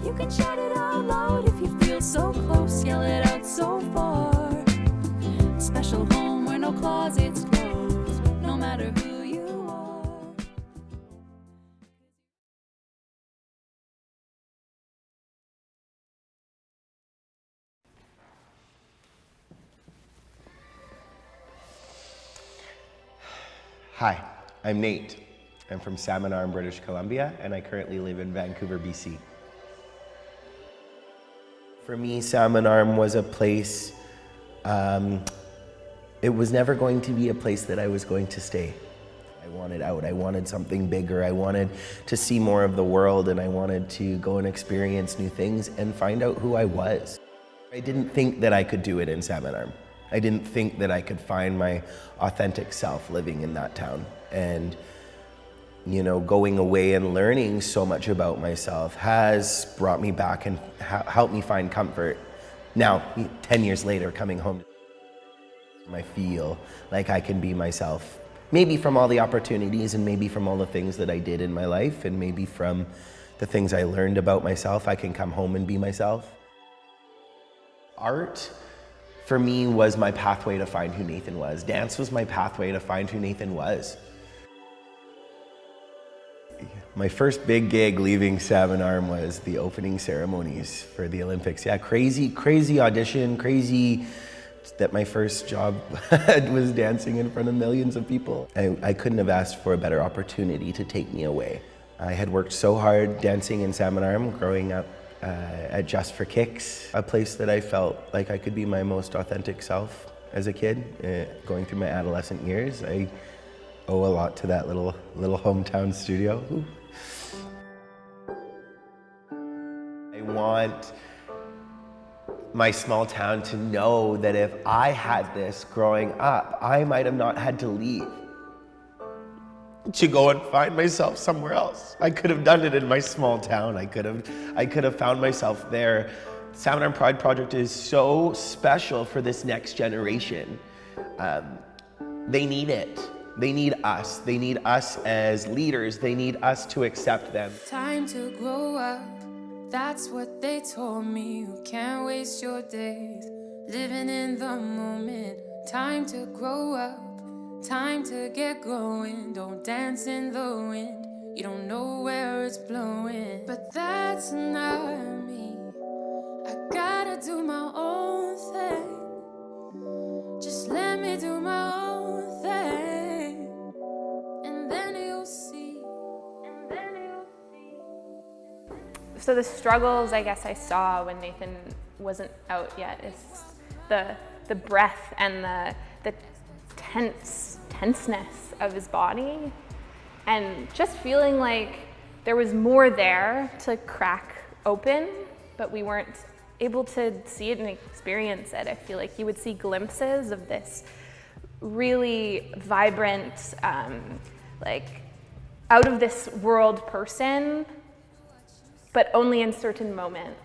You can shout it out loud if you feel so close, yell it out so far. A special home where no closet's closed, no matter who you are. Hi, I'm Nate. I'm from Salmon, British Columbia, and I currently live in Vancouver, BC. For me, Salmon was a place, it was never going to be a place that I was going to stay. I wanted out, I wanted something bigger, I wanted to see more of the world, and I wanted to go and experience new things and find out who I was. I didn't think that I could do it in Salmon. I didn't think that I could find my authentic self living in that town. And, you know, going away and learning so much about myself has brought me back and helped me find comfort. Now, 10 years later, coming home, I feel like I can be myself. Maybe from all the opportunities and maybe from all the things that I did in my life and maybe from the things I learned about myself, I can come home and be myself. Art, for me, was my pathway to find who Nathan was. Dance was my pathway to find who Nathan was. My first big gig leaving Salmon was the opening ceremonies for the Olympics. Yeah, crazy audition, crazy that my first job was dancing in front of millions of people. I couldn't have asked for a better opportunity to take me away. I had worked so hard dancing in Salmon growing up at Just for Kicks, a place that I felt like I could be my most authentic self as a kid, going through my adolescent years. I owe a lot to that little hometown studio. Ooh. I want my small town to know that if I had this growing up, I might have not had to leave to go and find myself somewhere else. I could have done it in my small town. I could have found myself there. Salmon Pride Project is so special for this next generation. They need it. They need us. They need us as leaders. They need us to accept them. Time to grow up, that's what they told me. You can't waste your days living in the moment. Time to grow up. Time to get going, don't dance in the wind. You don't know where it's blowing, but that's not me. I gotta do my own thing. Just let me do my own thing, and then you'll see. So the struggles I guess I saw when Nathan wasn't out yet is the breath and the tenseness of his body, and just feeling like there was more there to crack open, but we weren't able to see it and experience it. I feel like you would see glimpses of this really vibrant, like out of this world person, but only in certain moments.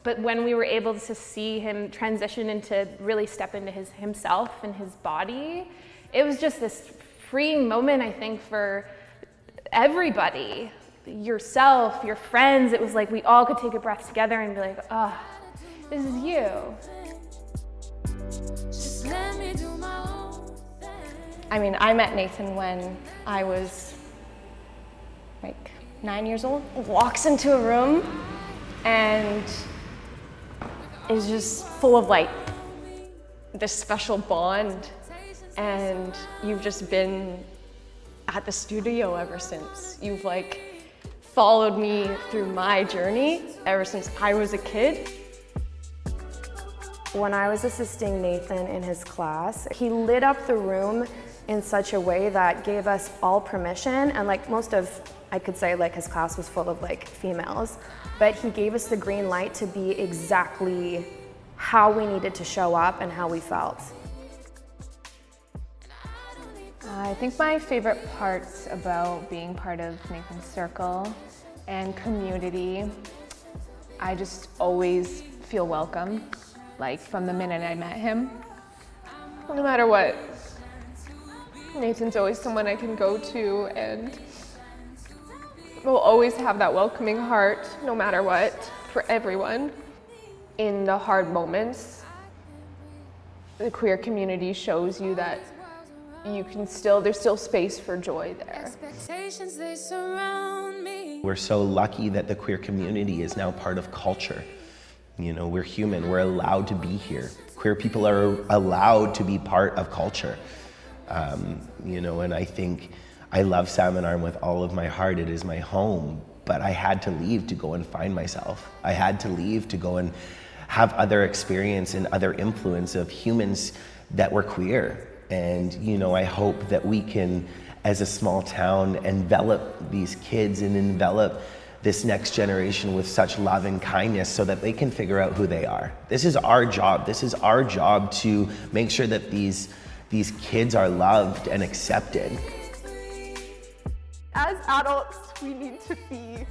But when we were able to see him transition into really step into himself and his body, it was just this freeing moment, I think, for everybody, yourself, your friends. It was like we all could take a breath together and be like, oh, this is you. Just let me do my own thing. I mean, I met Nathan when I was like 9 years old. Walks into a room and is just full of like this special bond, and you've just been at the studio ever since. You've like followed me through my journey ever since I was a kid. When I was assisting Nathan in his class, he lit up the room in such a way that gave us all permission, and like most of, I could say like his class was full of like females, but he gave us the green light to be exactly how we needed to show up and how we felt. I think my favorite parts about being part of Nathan's circle and community, I just always feel welcome, like from the minute I met him. No matter what, Nathan's always someone I can go to and will always have that welcoming heart, no matter what, for everyone. In the hard moments, the queer community shows you that there's still space for joy there. Expectations, they surround me. We're so lucky that the queer community is now part of culture. You know, we're human, we're allowed to be here. Queer people are allowed to be part of culture. You know, and I think I love Salmon Arm with all of my heart. It is my home, but I had to leave to go and find myself. I had to leave to go and have other experience and other influence of humans that were queer. And, you know, I hope that we can, as a small town, envelop these kids and envelop this next generation with such love and kindness so that they can figure out who they are. This is our job. This is our job to make sure that these kids are loved and accepted. As adults, we need to be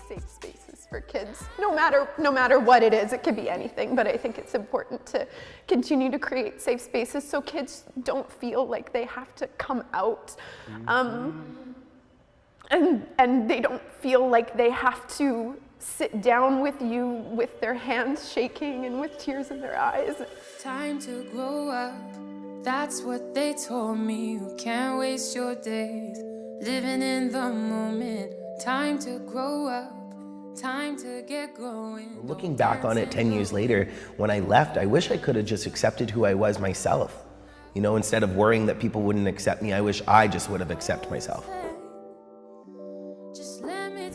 safe spaces for kids, no matter what it is. It could be anything, but I think it's important to continue to create safe spaces so kids don't feel like they have to come out, and they don't feel like they have to sit down with you with their hands shaking and with tears in their eyes. Time to grow up, that's what they told me. You can't waste your days living in the moment. Time to grow up, time to get going. Looking back on it 10 years later, when I left, I wish I could have just accepted who I was myself. You know, instead of worrying that people wouldn't accept me, I wish I just would have accepted myself.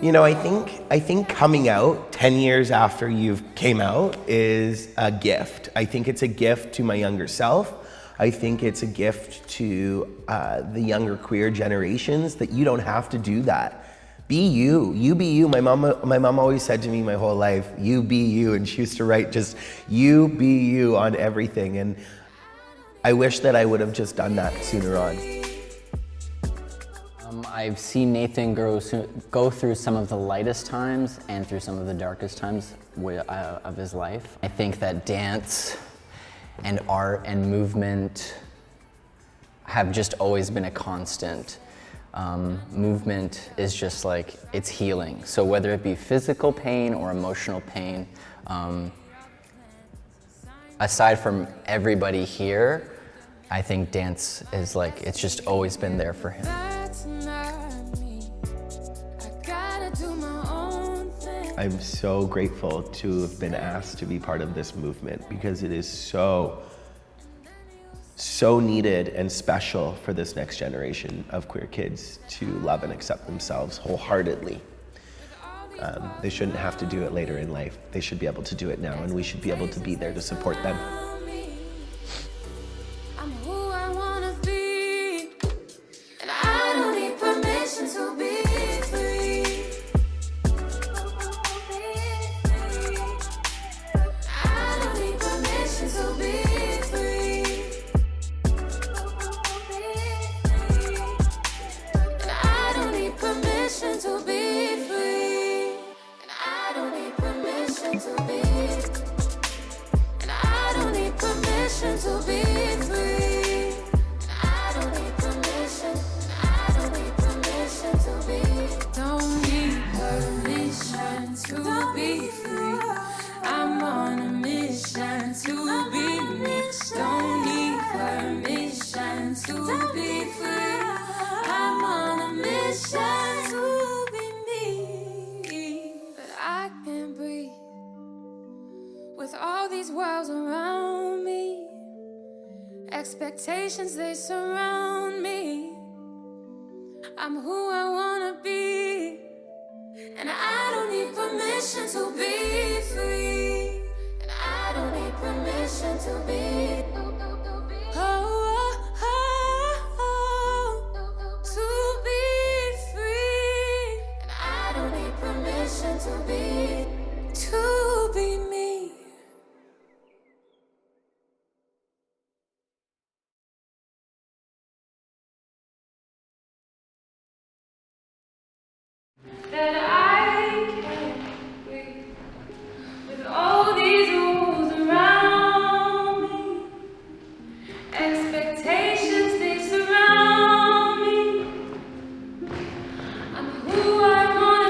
You know, I think coming out 10 years after you've came out is a gift. I think it's a gift to my younger self. I think it's a gift to the younger queer generations that you don't have to do that. Be you. You be you. My mom always said to me my whole life, you be you. And she used to write just, you be you on everything. And I wish that I would have just done that sooner on. I've seen Nathan go through some of the lightest times and through some of the darkest times of his life. I think that dance and art and movement have just always been a constant. Movement is just like, it's healing. So whether it be physical pain or emotional pain, aside from everybody here, I think dance is like, it's just always been there for him. I'm so grateful to have been asked to be part of this movement because it is so needed and special for this next generation of queer kids to love and accept themselves wholeheartedly. They shouldn't have to do it later in life. They should be able to do it now, and we should be able to be there to support them. I'm who I wanna be, and I don't need permission to be free. I don't need permission to be free. And I don't need permission to be free. And I don't need permission to be. And I don't need permission to be free. And I don't need permission. And I don't need permission to be. Don't need permission to be free. I'm on a mission to be me. Don't need permission to be free. I'm on a mission to be me. But I can't breathe with all these walls around me. Expectations, they surround me. I'm who I wanna be, and I don't need permission to be free. And I don't need permission to be. To be free. And I don't need permission to be me. That I can't breathe with all these rules around me. Expectations, they surround me. I'm who I wanna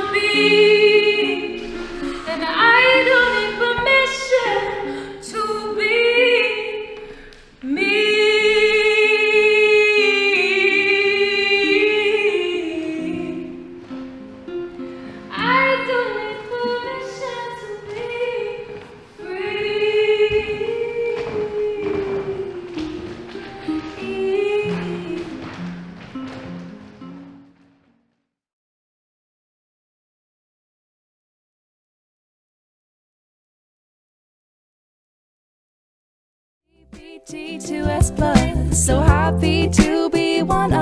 T2S Plus, so happy to be one of